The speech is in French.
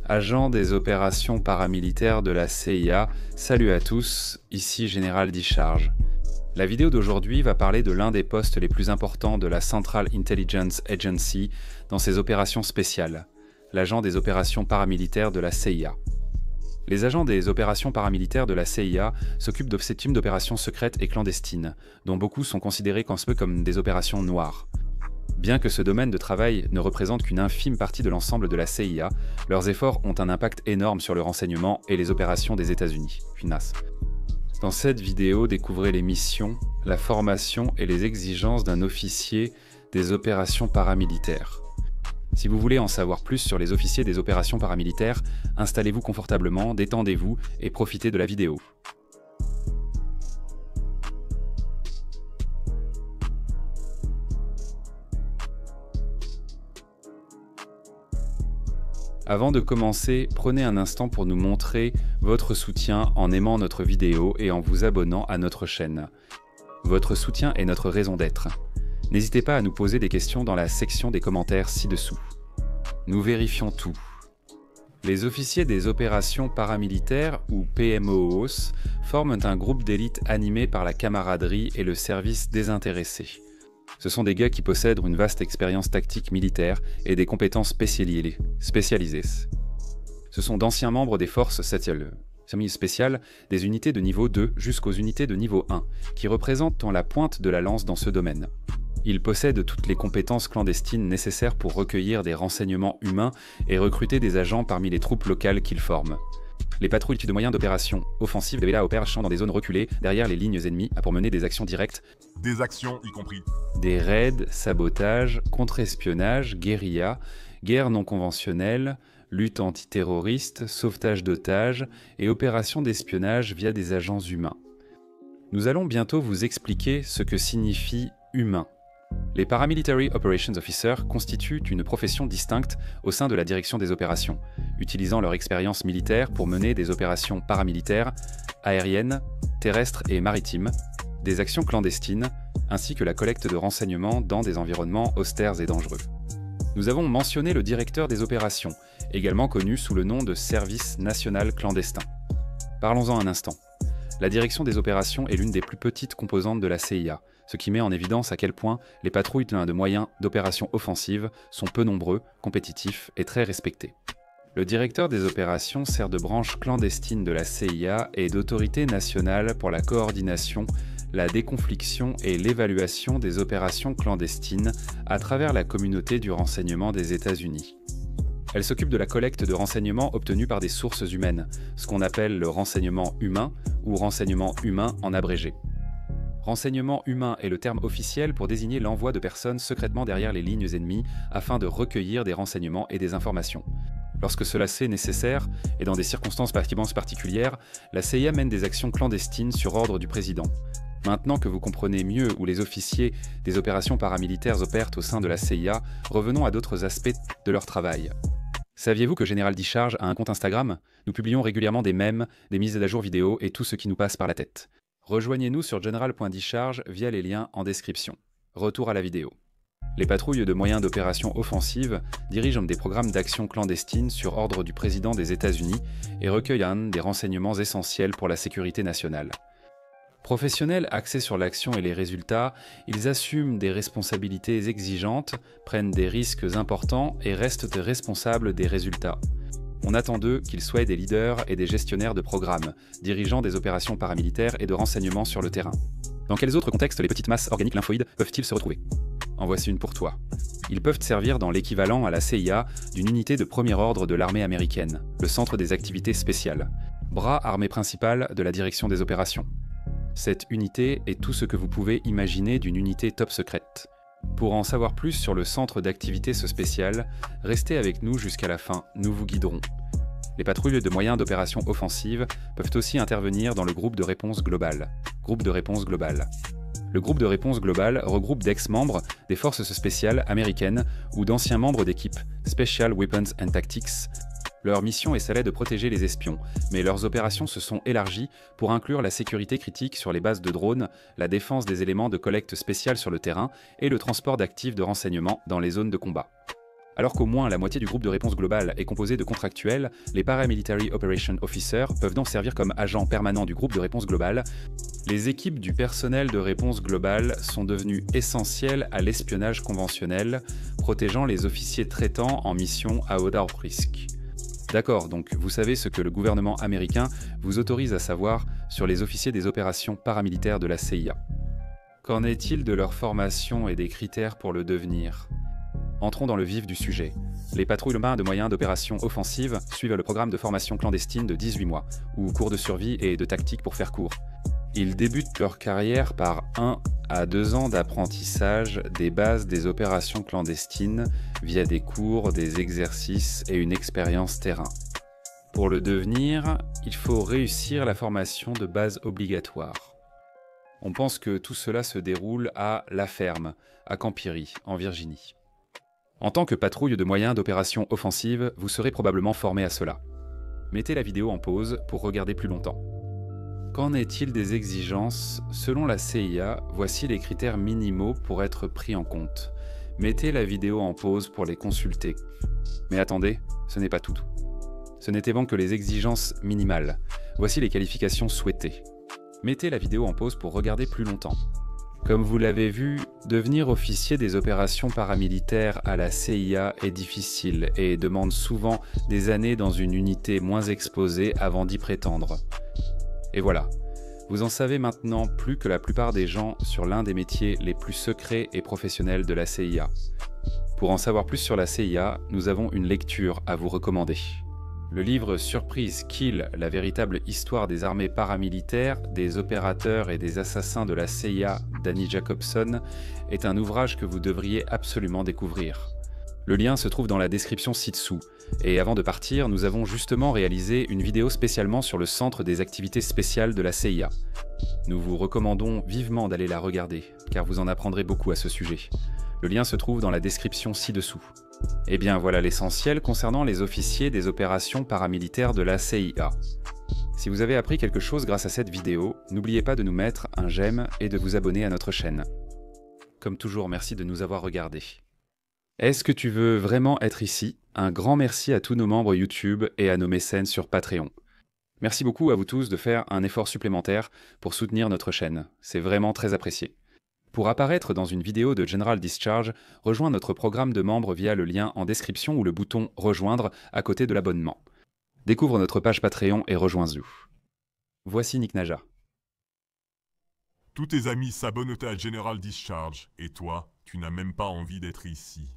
Agent des opérations paramilitaires de la CIA, salut à tous, ici Général Discharge. La vidéo d'aujourd'hui va parler de l'un des postes les plus importants de la Central Intelligence Agency dans ses opérations spéciales, l'agent des opérations paramilitaires de la CIA. Les agents des opérations paramilitaires de la CIA s'occupent de ces teams d'opérations secrètes et clandestines, dont beaucoup sont considérés comme des opérations noires. Bien que ce domaine de travail ne représente qu'une infime partie de l'ensemble de la CIA, leurs efforts ont un impact énorme sur le renseignement et les opérations des États-Unis. Dans cette vidéo, découvrez les missions, la formation et les exigences d'un officier des opérations paramilitaires. Si vous voulez en savoir plus sur les officiers des opérations paramilitaires, installez-vous confortablement, détendez-vous et profitez de la vidéo. Avant de commencer, prenez un instant pour nous montrer votre soutien en aimant notre vidéo et en vous abonnant à notre chaîne. Votre soutien est notre raison d'être. N'hésitez pas à nous poser des questions dans la section des commentaires ci-dessous. Nous vérifions tout. Les officiers des opérations paramilitaires, ou PMOOS, forment un groupe d'élite animé par la camaraderie et le service désintéressé. Ce sont des gars qui possèdent une vaste expérience tactique militaire et des compétences spécialisées. Ce sont d'anciens membres des forces spéciales, des unités de niveau 2 jusqu'aux unités de niveau 1, qui représentent la pointe de la lance dans ce domaine. Ils possèdent toutes les compétences clandestines nécessaires pour recueillir des renseignements humains et recruter des agents parmi les troupes locales qu'ils forment. Les patrouilles de moyens d'opération offensives opèrent dans des zones reculées, derrière les lignes ennemies, pour mener des actions directes. Des actions y compris des raids, sabotage, contre-espionnage, guérilla, guerre non conventionnelle, lutte antiterroriste, sauvetage d'otages et opérations d'espionnage via des agents humains. Nous allons bientôt vous expliquer ce que signifie humain. Les Paramilitary Operations Officers constituent une profession distincte au sein de la direction des opérations, utilisant leur expérience militaire pour mener des opérations paramilitaires, aériennes, terrestres et maritimes, des actions clandestines, ainsi que la collecte de renseignements dans des environnements austères et dangereux. Nous avons mentionné le directeur des opérations, également connu sous le nom de Service National Clandestin. Parlons-en un instant. La direction des opérations est l'une des plus petites composantes de la CIA, ce qui met en évidence à quel point les patrouilles de moyens d'opérations offensives sont peu nombreux, compétitifs et très respectés. Le directeur des opérations sert de branche clandestine de la CIA et d'autorité nationale pour la coordination, la déconfliction et l'évaluation des opérations clandestines à travers la communauté du renseignement des États-Unis. Elle s'occupe de la collecte de renseignements obtenus par des sources humaines, ce qu'on appelle le renseignement humain ou renseignement humain en abrégé. Renseignement humain est le terme officiel pour désigner l'envoi de personnes secrètement derrière les lignes ennemies afin de recueillir des renseignements et des informations. Lorsque cela c'est nécessaire, et dans des circonstances particulières, la CIA mène des actions clandestines sur ordre du président. Maintenant que vous comprenez mieux où les officiers des opérations paramilitaires opèrent au sein de la CIA, revenons à d'autres aspects de leur travail. Saviez-vous que Général Discharge a un compte Instagram? Nous publions régulièrement des mèmes, des mises à jour vidéo et tout ce qui nous passe par la tête. Rejoignez-nous sur general.discharge via les liens en description. Retour à la vidéo. Les patrouilles de moyens d'opération offensives dirigent des programmes d'action clandestines sur ordre du président des États-Unis et recueillent des renseignements essentiels pour la sécurité nationale. Professionnels axés sur l'action et les résultats, ils assument des responsabilités exigeantes, prennent des risques importants et restent responsables des résultats. On attend d'eux qu'ils soient des leaders et des gestionnaires de programmes, dirigeant des opérations paramilitaires et de renseignement sur le terrain. Dans quels autres contextes les petites masses organiques lymphoïdes peuvent-ils se retrouver? En voici une pour toi. Ils peuvent servir dans l'équivalent à la CIA d'une unité de premier ordre de l'armée américaine, le Centre des activités spéciales, bras armé principal de la direction des opérations. Cette unité est tout ce que vous pouvez imaginer d'une unité top secrète. Pour en savoir plus sur le centre d'activités spéciales, restez avec nous jusqu'à la fin, nous vous guiderons. Les patrouilles de moyens d'opération offensive peuvent aussi intervenir dans le groupe de réponse globale. Le groupe de réponse globale regroupe d'ex-membres des forces spéciales américaines ou d'anciens membres d'équipes Special Weapons and Tactics. Leur mission est celle de protéger les espions, mais leurs opérations se sont élargies pour inclure la sécurité critique sur les bases de drones, la défense des éléments de collecte spéciale sur le terrain et le transport d'actifs de renseignement dans les zones de combat. Alors qu'au moins la moitié du groupe de réponse globale est composé de contractuels, les Paramilitary Operation Officers peuvent donc servir comme agents permanents du groupe de réponse globale. Les équipes du personnel de réponse globale sont devenues essentielles à l'espionnage conventionnel, protégeant les officiers traitants en mission à haut risque. D'accord, donc vous savez ce que le gouvernement américain vous autorise à savoir sur les officiers des opérations paramilitaires de la CIA. Qu'en est-il de leur formation et des critères pour le devenir ? Entrons dans le vif du sujet. Les patrouilles de moyens d'opération offensive suivent le programme de formation clandestine de 18 mois, ou cours de survie et de tactique pour faire court. Ils débutent leur carrière par 1 à 2 ans d'apprentissage des bases des opérations clandestines via des cours, des exercices et une expérience terrain. Pour le devenir, il faut réussir la formation de base obligatoire. On pense que tout cela se déroule à La Ferme, à Campiri, en Virginie. En tant que patrouille de moyens d'opération offensive, vous serez probablement formé à cela. Mettez la vidéo en pause pour regarder plus longtemps. Qu'en est-il des exigences? Selon la CIA, voici les critères minimaux pour être pris en compte. Mettez la vidéo en pause pour les consulter. Mais attendez, ce n'est pas tout. Ce n'était bon que les exigences minimales. Voici les qualifications souhaitées. Mettez la vidéo en pause pour regarder plus longtemps. Comme vous l'avez vu, devenir officier des opérations paramilitaires à la CIA est difficile et demande souvent des années dans une unité moins exposée avant d'y prétendre. Et voilà, vous en savez maintenant plus que la plupart des gens sur l'un des métiers les plus secrets et professionnels de la CIA. Pour en savoir plus sur la CIA, nous avons une lecture à vous recommander. Le livre Surprise Kill, la véritable histoire des armées paramilitaires, des opérateurs et des assassins de la CIA d'Annie Jacobson est un ouvrage que vous devriez absolument découvrir. Le lien se trouve dans la description ci-dessous. Et avant de partir, nous avons justement réalisé une vidéo spécialement sur le Centre des activités spéciales de la CIA. Nous vous recommandons vivement d'aller la regarder, car vous en apprendrez beaucoup à ce sujet. Le lien se trouve dans la description ci-dessous. Et bien voilà l'essentiel concernant les officiers des opérations paramilitaires de la CIA. Si vous avez appris quelque chose grâce à cette vidéo, n'oubliez pas de nous mettre un j'aime et de vous abonner à notre chaîne. Comme toujours, merci de nous avoir regardés. Est-ce que tu veux vraiment être ici? Un grand merci à tous nos membres YouTube et à nos mécènes sur Patreon. Merci beaucoup à vous tous de faire un effort supplémentaire pour soutenir notre chaîne. C'est vraiment très apprécié. Pour apparaître dans une vidéo de General Discharge, rejoins notre programme de membres via le lien en description ou le bouton « Rejoindre » à côté de l'abonnement. Découvre notre page Patreon et rejoins-nous. Voici Nick Naja. Tous tes amis s'abonnent à General Discharge, et toi, tu n'as même pas envie d'être ici.